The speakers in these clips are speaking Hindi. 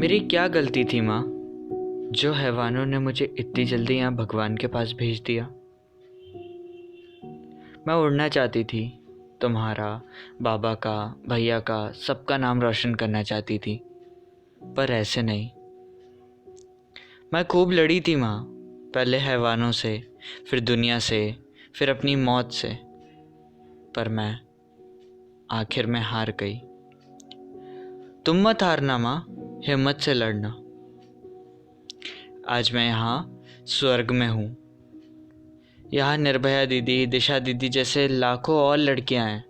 मेरी क्या गलती थी माँ, जो हैवानों ने मुझे इतनी जल्दी यहाँ भगवान के पास भेज दिया। मैं उड़ना चाहती थी, तुम्हारा, बाबा का, भैया का, सबका नाम रोशन करना चाहती थी, पर ऐसे नहीं। मैं खूब लड़ी थी माँ, पहले हैवानों से, फिर दुनिया से, फिर अपनी मौत से, पर मैं आखिर में हार गई। तुम मत हारना माँ, हिम्मत से लड़ना। आज मैं यहाँ स्वर्ग में हूँ। यहाँ निर्भया दीदी, दिशा दीदी जैसे लाखों और लड़कियां हैं।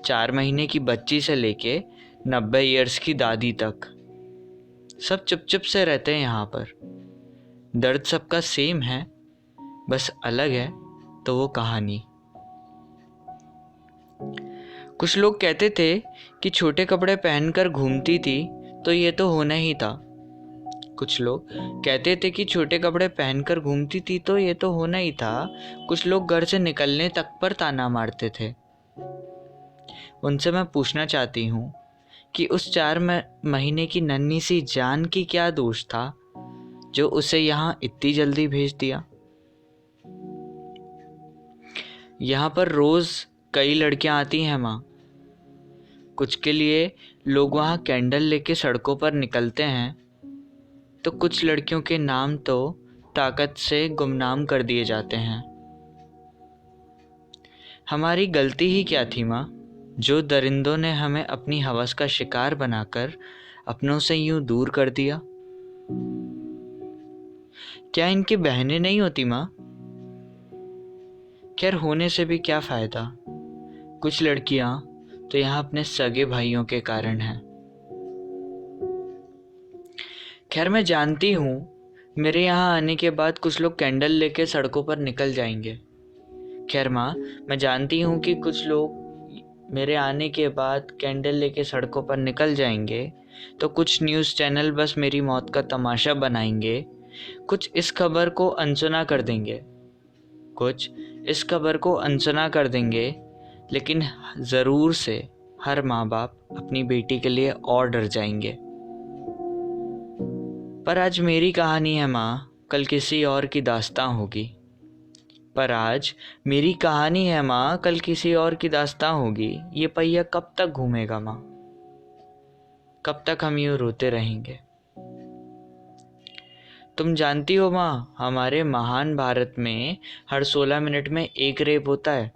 4 महीने की बच्ची से लेके 90 ईयर्स की दादी तक, सब चुप से रहते हैं यहाँ पर। दर्द सबका सेम है, बस अलग है तो वो कहानी। कुछ लोग कहते थे कि छोटे कपड़े पहनकर घूमती थी तो ये तो होना ही था। कुछ लोग कहते थे कि छोटे कपड़े पहनकर घूमती थी तो ये तो होना ही था। कुछ लोग घर से निकलने तक पर ताना मारते थे। उनसे मैं पूछना चाहती हूँ कि उस 4 महीने की नन्ही सी जान की क्या दोष था जो उसे यहाँ इतनी जल्दी भेज दिया। यहाँ पर रोज कई लड़कियां आती हैं माँ। कुछ के लिए लोग वहाँ कैंडल लेके सड़कों पर निकलते हैं, तो कुछ लड़कियों के नाम तो ताकत से गुमनाम कर दिए जाते हैं। हमारी गलती ही क्या थी माँ, जो दरिंदों ने हमें अपनी हवस का शिकार बनाकर अपनों से यूं दूर कर दिया। क्या इनकी बहनें नहीं होती माँ? खैर, होने से भी क्या फायदा। कुछ लड़कियां तो यहाँ अपने सगे भाइयों के कारण हैं। खैर, मैं जानती हूँ मेरे यहाँ आने के बाद कुछ लोग कैंडल लेके सड़कों पर निकल जाएंगे। खैर माँ, मैं जानती हूँ कि कुछ लोग मेरे आने के बाद कैंडल लेके सड़कों पर निकल जाएंगे, तो कुछ न्यूज़ चैनल बस मेरी मौत का तमाशा बनाएंगे। कुछ इस खबर को अनसुना कर देंगे, लेकिन ज़रूर से हर माँ बाप अपनी बेटी के लिए और डर जाएंगे। पर आज मेरी कहानी है माँ, कल किसी और की दास्तां होगी। ये पहिया कब तक घूमेगा माँ? कब तक हम यूं रोते रहेंगे? तुम जानती हो माँ, हमारे महान भारत में हर 16 मिनट में एक रेप होता है।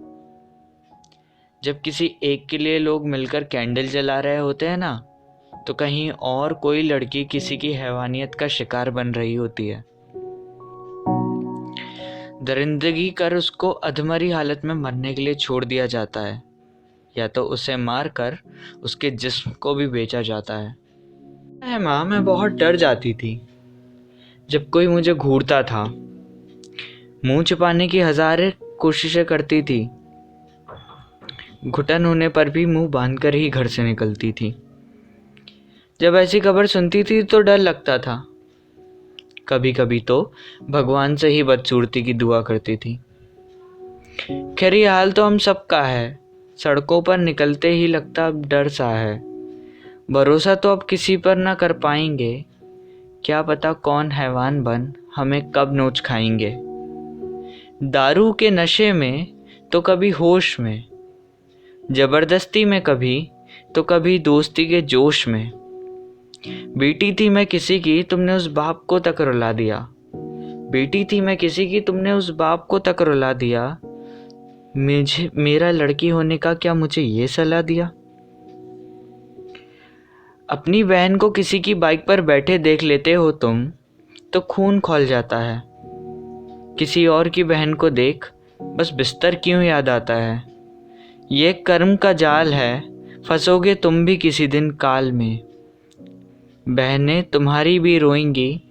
जब किसी एक के लिए लोग मिलकर कैंडल जला रहे होते हैं ना, तो कहीं और कोई लड़की किसी की हैवानियत का शिकार बन रही होती है। दरिंदगी कर उसको अधमरी हालत में मरने के लिए छोड़ दिया जाता है, या तो उसे मारकर उसके जिस्म को भी बेचा जाता है। माँ, मैं बहुत डर जाती थी जब कोई मुझे घूरता था। मुंह छिपाने की हजारों कोशिशें करती थी, घुटन होने पर भी मुंह बांधकर ही घर से निकलती थी। जब ऐसी खबर सुनती थी तो डर लगता था। कभी कभी तो भगवान से ही बदसूरती की दुआ करती थी। खैर, ये हाल तो हम सबका है। सड़कों पर निकलते ही लगता अब डर सा है। भरोसा तो अब किसी पर ना कर पाएंगे। क्या पता कौन हैवान बन हमें कब नोच खाएंगे। दारू के नशे में तो कभी होश में, जबरदस्ती में कभी, तो कभी दोस्ती के जोश में। बेटी थी मैं किसी की, तुमने उस बाप को तक रुला दिया। मेरा लड़की होने का क्या मुझे ये सलाह दिया। अपनी बहन को किसी की बाइक पर बैठे देख लेते हो तुम, तो खून खौल जाता है। किसी और की बहन को देख बस बिस्तर क्यों याद आता है। ये कर्म का जाल है, फंसोगे तुम भी किसी दिन काल में। बहनें तुम्हारी भी रोएंगी,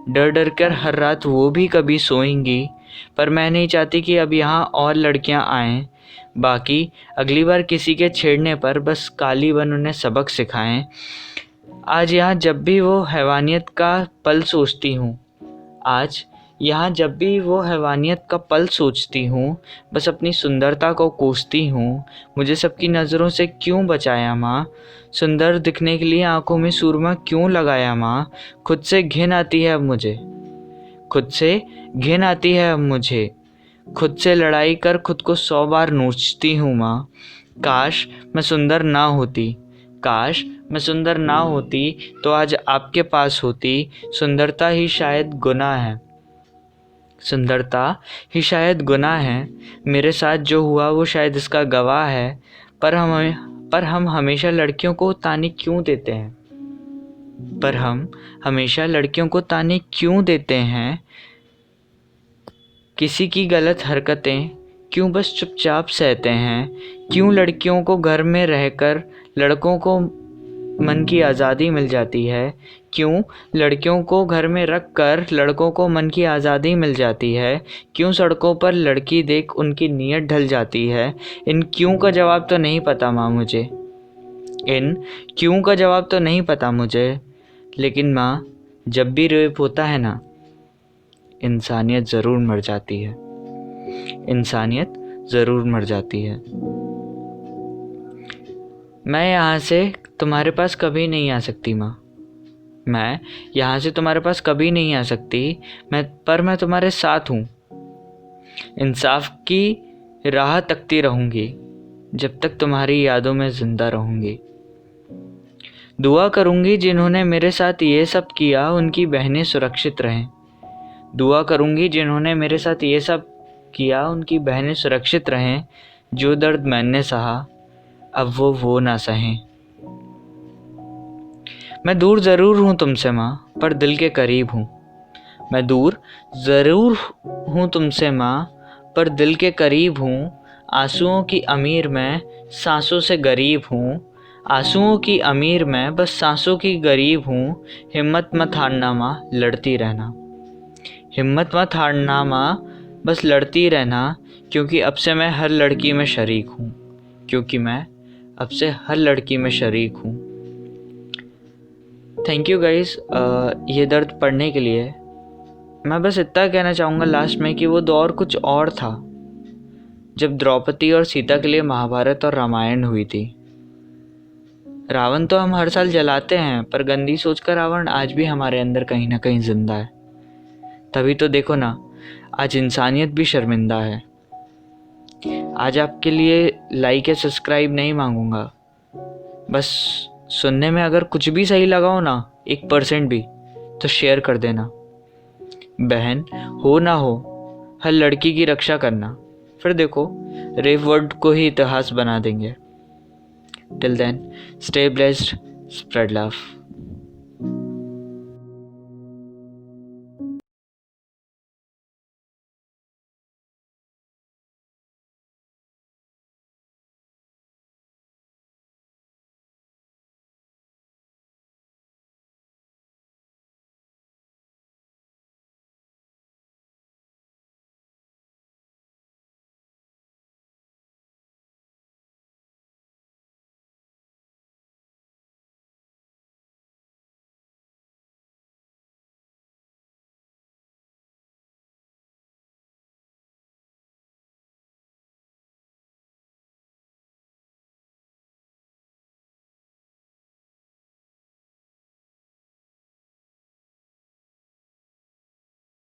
डर डर कर हर रात वो भी कभी सोएंगी। पर मैं नहीं चाहती कि अब यहाँ और लड़कियाँ आएं। बाकी अगली बार किसी के छेड़ने पर बस काली बन उन्हें सबक सिखाएं। आज यहाँ जब भी वो हैवानियत का पल सोचती हूँ, आज यहाँ जब भी वो हैवानियत का पल सोचती हूँ, बस अपनी सुंदरता को कोसती हूँ। मुझे सबकी नज़रों से क्यों बचाया माँ? सुंदर दिखने के लिए आंखों में सुरमा क्यों लगाया माँ? खुद से घिन आती है अब मुझे, खुद से घिन आती है अब मुझे। खुद से लड़ाई कर खुद को 100 बार नोचती हूँ माँ। काश मैं सुंदर ना होती, काश मैं सुंदर ना होती तो आज आपके पास होती। सुंदरता ही शायद गुनाह है, सुंदरता ही शायद गुनाह है। मेरे साथ जो हुआ वो शायद इसका गवाह है। पर हम हमेशा लड़कियों को ताने क्यों देते हैं? पर हम हमेशा लड़कियों को ताने क्यों देते हैं? किसी की गलत हरकतें क्यों बस चुपचाप सहते हैं? क्यों लड़कियों को घर में रहकर लड़कों को मन की आज़ादी मिल जाती है? क्यों लड़कियों को घर में रख कर लड़कों को मन की आज़ादी मिल जाती है? क्यों सड़कों पर लड़की देख उनकी नीयत ढल जाती है? इन क्यों का जवाब तो नहीं पता माँ मुझे, इन क्यों का जवाब तो नहीं पता मुझे। लेकिन माँ, जब भी रेप होता है ना, इंसानियत ज़रूर मर जाती है, इंसानियत ज़रूर मर जाती है। मैं यहाँ से तुम्हारे पास कभी नहीं आ सकती माँ, मैं यहाँ से तुम्हारे पास कभी नहीं आ सकती। मैं तुम्हारे साथ हूँ। इंसाफ की राह तकती रहूँगी जब तक तुम्हारी यादों में ज़िंदा रहूँगी। दुआ करूँगी जिन्होंने मेरे साथ ये सब किया उनकी बहनें सुरक्षित रहें। दुआ करूँगी जिन्होंने मेरे साथ ये सब किया उनकी बहनें सुरक्षित रहें। जो दर्द मैंने सहा अब वो ना सहें। मैं दूर ज़रूर हूँ तुमसे माँ, पर दिल के करीब हूँ। मैं दूर ज़रूर हूँ तुमसे माँ, पर दिल के करीब हूँ। आंसुओं की अमीर मैं सांसों से गरीब हूँ। आंसुओं की अमीर मैं बस सांसों की गरीब हूँ। हिम्मत मत हारना माँ, लड़ती रहना। हिम्मत मत हारना माँ, बस लड़ती रहना। क्योंकि अब से मैं हर लड़की में शरीक हूँ, क्योंकि मैं अब से हर लड़की में शरीक हूँ। थैंक यू गाइस ये दर्द पढ़ने के लिए। मैं बस इतना कहना चाहूँगा लास्ट में कि वो दौर कुछ और था जब द्रौपदी और सीता के लिए महाभारत और रामायण हुई थी। रावण तो हम हर साल जलाते हैं, पर गंदी सोच का रावण आज भी हमारे अंदर कहीं ना कहीं जिंदा है। तभी तो देखो ना, आज इंसानियत भी शर्मिंदा है। आज आपके लिए लाइक या सब्सक्राइब नहीं मांगूंगा, बस सुनने में अगर कुछ भी सही लगा हो ना, 1% भी, तो शेयर कर देना। बहन हो ना हो, हर लड़की की रक्षा करना। फिर देखो, रेप वर्ड को ही इतिहास बना देंगे। Till then, stay blessed, spread love.